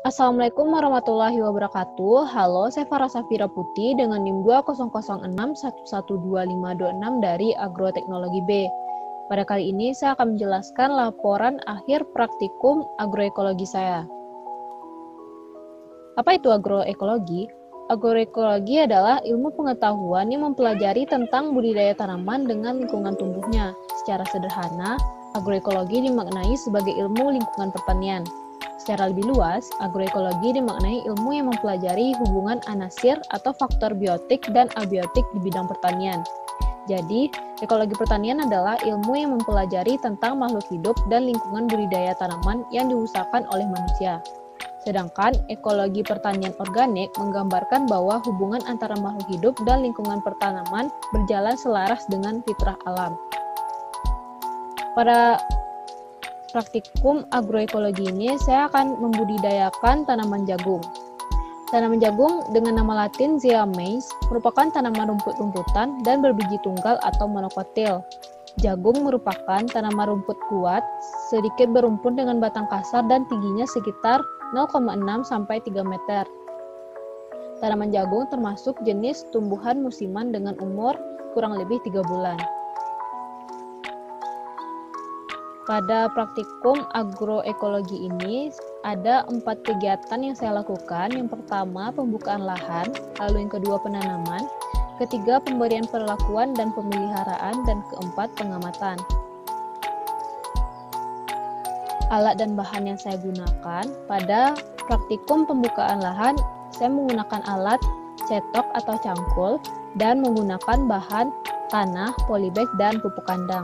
Assalamualaikum warahmatullahi wabarakatuh. Halo, saya Farah Safira Putih dengan NIM 20061122526 dari Agroteknologi B. Pada kali ini saya akan menjelaskan laporan akhir praktikum agroekologi saya. Apa itu agroekologi? Agroekologi adalah ilmu pengetahuan yang mempelajari tentang budidaya tanaman dengan lingkungan tumbuhnya. Secara sederhana, agroekologi dimaknai sebagai ilmu lingkungan pertanian. Secara lebih luas, agroekologi dimaknai ilmu yang mempelajari hubungan anasir atau faktor biotik dan abiotik di bidang pertanian. Jadi, ekologi pertanian adalah ilmu yang mempelajari tentang makhluk hidup dan lingkungan budidaya tanaman yang diusahakan oleh manusia. Sedangkan ekologi pertanian organik menggambarkan bahwa hubungan antara makhluk hidup dan lingkungan pertanaman berjalan selaras dengan fitrah alam. Pada praktikum agroekologi ini, saya akan membudidayakan tanaman jagung. Tanaman jagung dengan nama latin Zea mays merupakan tanaman rumput-rumputan dan berbiji tunggal atau monokotil. Jagung merupakan tanaman rumput kuat, sedikit berumpun dengan batang kasar dan tingginya sekitar 0,6 sampai 3 meter. Tanaman jagung termasuk jenis tumbuhan musiman dengan umur kurang lebih 3 bulan. Pada praktikum agroekologi ini ada 4 kegiatan yang saya lakukan. Yang pertama, pembukaan lahan, lalu yang kedua penanaman, ketiga pemberian perlakuan dan pemeliharaan, dan keempat pengamatan. Alat dan bahan yang saya gunakan pada praktikum pembukaan lahan, saya menggunakan alat cetok atau cangkul dan menggunakan bahan tanah, polybag, dan pupuk kandang.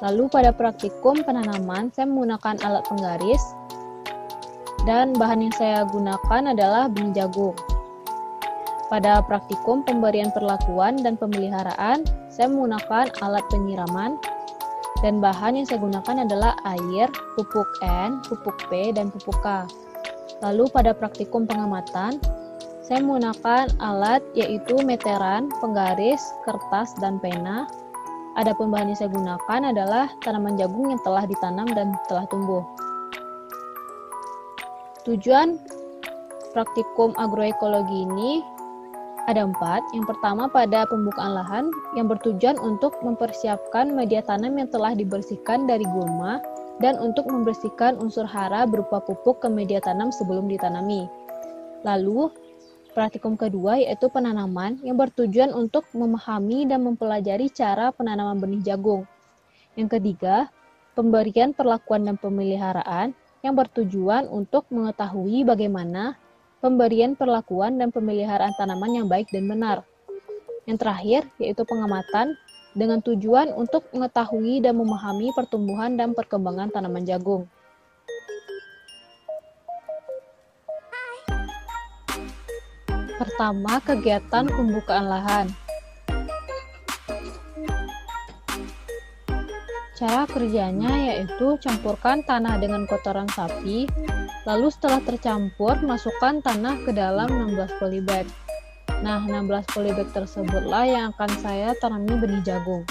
Lalu pada praktikum penanaman, saya menggunakan alat penggaris dan bahan yang saya gunakan adalah benih jagung. Pada praktikum pemberian perlakuan dan pemeliharaan, saya menggunakan alat penyiraman dan bahan yang saya gunakan adalah air, pupuk N, pupuk P, dan pupuk K. Lalu pada praktikum pengamatan, saya menggunakan alat yaitu meteran, penggaris, kertas, dan pena. Adapun bahan yang saya gunakan adalah tanaman jagung yang telah ditanam dan telah tumbuh. Tujuan praktikum agroekologi ini ada 4. Yang pertama, pada pembukaan lahan yang bertujuan untuk mempersiapkan media tanam yang telah dibersihkan dari gulma dan untuk membersihkan unsur hara berupa pupuk ke media tanam sebelum ditanami. Lalu, praktikum kedua yaitu penanaman yang bertujuan untuk memahami dan mempelajari cara penanaman benih jagung. Yang ketiga, pemberian perlakuan dan pemeliharaan yang bertujuan untuk mengetahui bagaimana pemberian perlakuan dan pemeliharaan tanaman yang baik dan benar. Yang terakhir yaitu pengamatan dengan tujuan untuk mengetahui dan memahami pertumbuhan dan perkembangan tanaman jagung. Pertama, kegiatan pembukaan lahan. Cara kerjanya yaitu campurkan tanah dengan kotoran sapi, lalu setelah tercampur, masukkan tanah ke dalam 16 polybag. Nah, 16 polybag tersebutlah yang akan saya tanami benih jagung.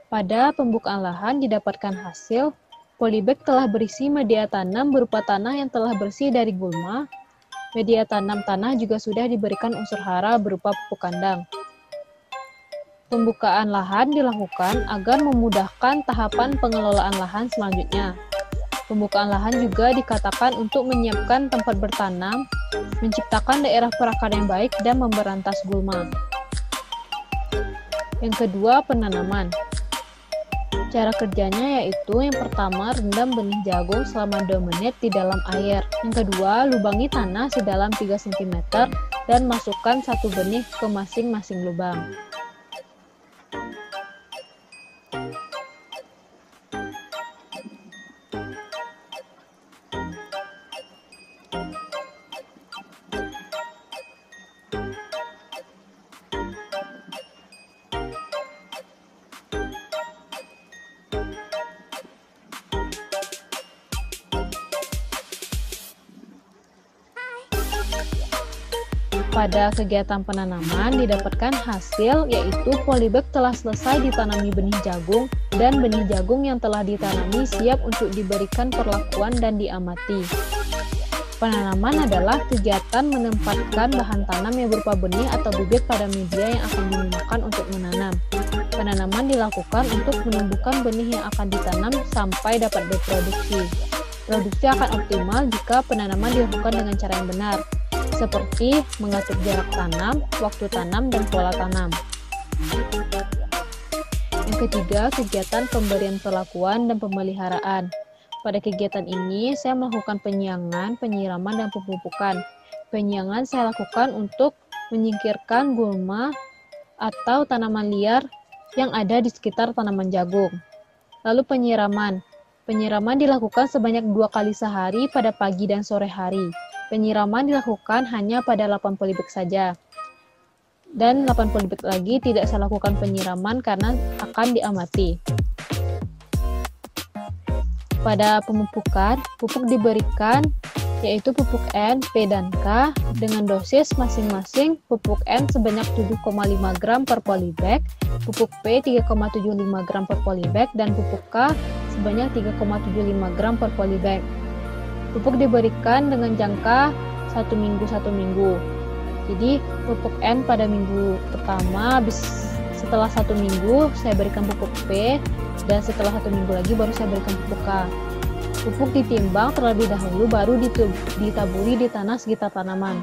Pada pembukaan lahan didapatkan hasil, polybag telah berisi media tanam berupa tanah yang telah bersih dari gulma. Media tanam tanah juga sudah diberikan unsur hara berupa pupuk kandang. Pembukaan lahan dilakukan agar memudahkan tahapan pengelolaan lahan selanjutnya. Pembukaan lahan juga dikatakan untuk menyiapkan tempat bertanam, menciptakan daerah perakar yang baik, dan memberantas gulma. Yang kedua, penanaman. Cara kerjanya yaitu yang pertama, rendam benih jagung selama 2 menit di dalam air. Yang kedua, lubangi tanah sedalam 3 cm dan masukkan 1 benih ke masing-masing lubang. Pada kegiatan penanaman didapatkan hasil yaitu polybag telah selesai ditanami benih jagung dan benih jagung yang telah ditanami siap untuk diberikan perlakuan dan diamati. Penanaman adalah kegiatan menempatkan bahan tanam yang berupa benih atau bibit pada media yang akan digunakan untuk menanam. Penanaman dilakukan untuk menumbuhkan benih yang akan ditanam sampai dapat berproduksi. Produksi akan optimal jika penanaman dilakukan dengan cara yang benar, seperti mengatur jarak tanam, waktu tanam, dan pola tanam. Yang ketiga, kegiatan pemberian perlakuan dan pemeliharaan. Pada kegiatan ini, saya melakukan penyiangan, penyiraman, dan pemupukan. Penyiangan saya lakukan untuk menyingkirkan gulma atau tanaman liar yang ada di sekitar tanaman jagung. Lalu penyiraman. Penyiraman dilakukan sebanyak 2 kali sehari pada pagi dan sore hari. Penyiraman dilakukan hanya pada 8 polybag saja. Dan 8 polybag lagi tidak saya lakukan penyiraman karena akan diamati. Pada pemupukan, pupuk diberikan yaitu pupuk N, P, dan K dengan dosis masing-masing pupuk N sebanyak 7,5 gram per polybag, pupuk P 3,75 gram per polybag, dan pupuk K sebanyak 3,75 gram per polybag. Pupuk diberikan dengan jangka 1 minggu. Jadi pupuk N pada minggu pertama, setelah 1 minggu saya berikan pupuk P, dan setelah 1 minggu lagi baru saya berikan pupuk K. Pupuk ditimbang terlebih dahulu baru ditaburi di tanah sekitar tanaman.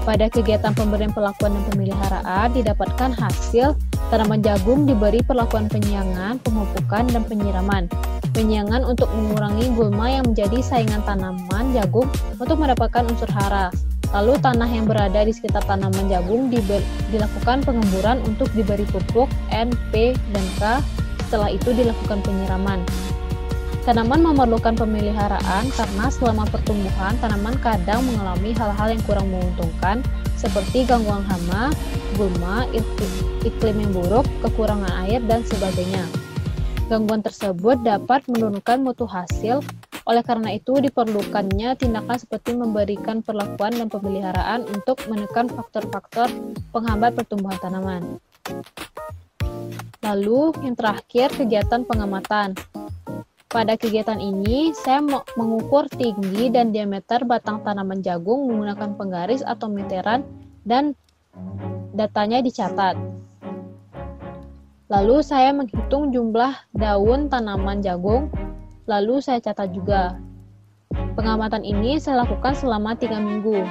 Pada kegiatan pemberian perlakuan dan pemeliharaan didapatkan hasil tanaman jagung diberi perlakuan penyiangan, pemupukan, dan penyiraman. Penyiangan untuk mengurangi gulma yang menjadi saingan tanaman jagung untuk mendapatkan unsur hara. Lalu tanah yang berada di sekitar tanaman jagung dilakukan pengemburan untuk diberi pupuk N, P, dan K. Setelah itu dilakukan penyiraman. Tanaman memerlukan pemeliharaan karena selama pertumbuhan tanaman kadang mengalami hal-hal yang kurang menguntungkan seperti gangguan hama, gulma, iklim yang buruk, kekurangan air, dan sebagainya. Gangguan tersebut dapat menurunkan mutu hasil, oleh karena itu diperlukannya tindakan seperti memberikan perlakuan dan pemeliharaan untuk menekan faktor-faktor penghambat pertumbuhan tanaman. Lalu yang terakhir, kegiatan pengamatan. Pada kegiatan ini, saya mengukur tinggi dan diameter batang tanaman jagung menggunakan penggaris atau meteran dan datanya dicatat. Lalu saya menghitung jumlah daun tanaman jagung, lalu saya catat juga. Pengamatan ini saya lakukan selama 3 minggu.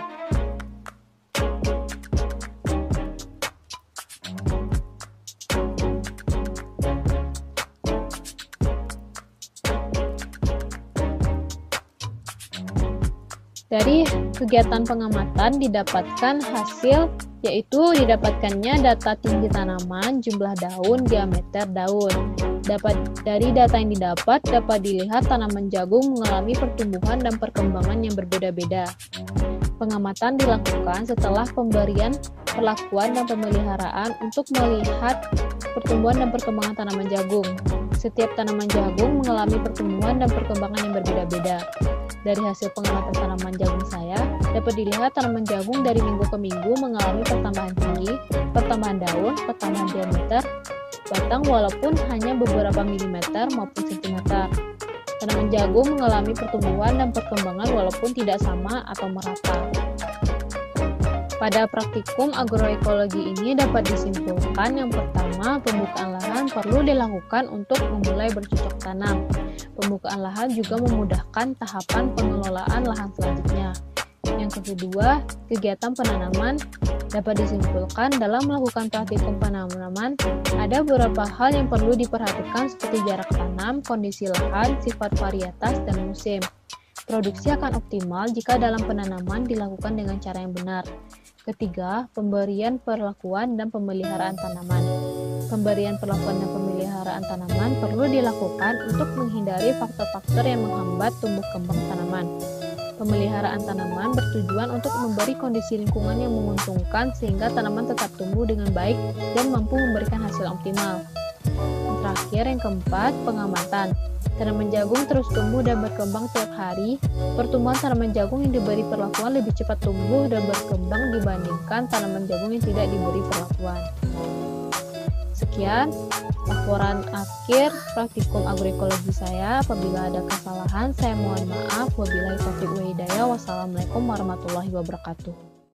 Dari kegiatan pengamatan didapatkan hasil, yaitu didapatkannya data tinggi tanaman, jumlah daun, diameter daun. Dari data yang dapat dilihat tanaman jagung mengalami pertumbuhan dan perkembangan yang berbeda-beda. Pengamatan dilakukan setelah pemberian perlakuan dan pemeliharaan untuk melihat pertumbuhan dan perkembangan tanaman jagung. Setiap tanaman jagung mengalami pertumbuhan dan perkembangan yang berbeda-beda. Dari hasil pengamatan tanaman jagung saya, dapat dilihat tanaman jagung dari minggu ke minggu mengalami pertambahan tinggi, pertambahan daun, pertambahan diameter batang walaupun hanya beberapa milimeter maupun sentimeter. Tanaman jagung mengalami pertumbuhan dan perkembangan walaupun tidak sama atau merata. Pada praktikum agroekologi ini dapat disimpulkan yang pertama, pembukaan lahan perlu dilakukan untuk memulai bercocok tanam. Pembukaan lahan juga memudahkan tahapan pengelolaan lahan selanjutnya. Yang kedua, kegiatan penanaman dapat disimpulkan dalam melakukan praktikum penanaman, ada beberapa hal yang perlu diperhatikan seperti jarak tanam, kondisi lahan, sifat varietas, dan musim. Produksi akan optimal jika dalam penanaman dilakukan dengan cara yang benar. Ketiga, pemberian perlakuan dan pemeliharaan tanaman. Pemberian perlakuan dan pemeliharaan tanaman perlu dilakukan untuk menghindari faktor-faktor yang menghambat tumbuh kembang tanaman. Pemeliharaan tanaman bertujuan untuk memberi kondisi lingkungan yang menguntungkan sehingga tanaman tetap tumbuh dengan baik dan mampu memberikan hasil optimal. Yang terakhir, yang keempat, pengamatan. Tanaman jagung terus tumbuh dan berkembang tiap hari. Pertumbuhan tanaman jagung yang diberi perlakuan lebih cepat tumbuh dan berkembang dibandingkan tanaman jagung yang tidak diberi perlakuan. Sekian laporan akhir praktikum agroekologi saya. Apabila ada kesalahan, saya mohon maaf. Wabillahi taufiq wa hidayah. Wassalamualaikum warahmatullahi wabarakatuh.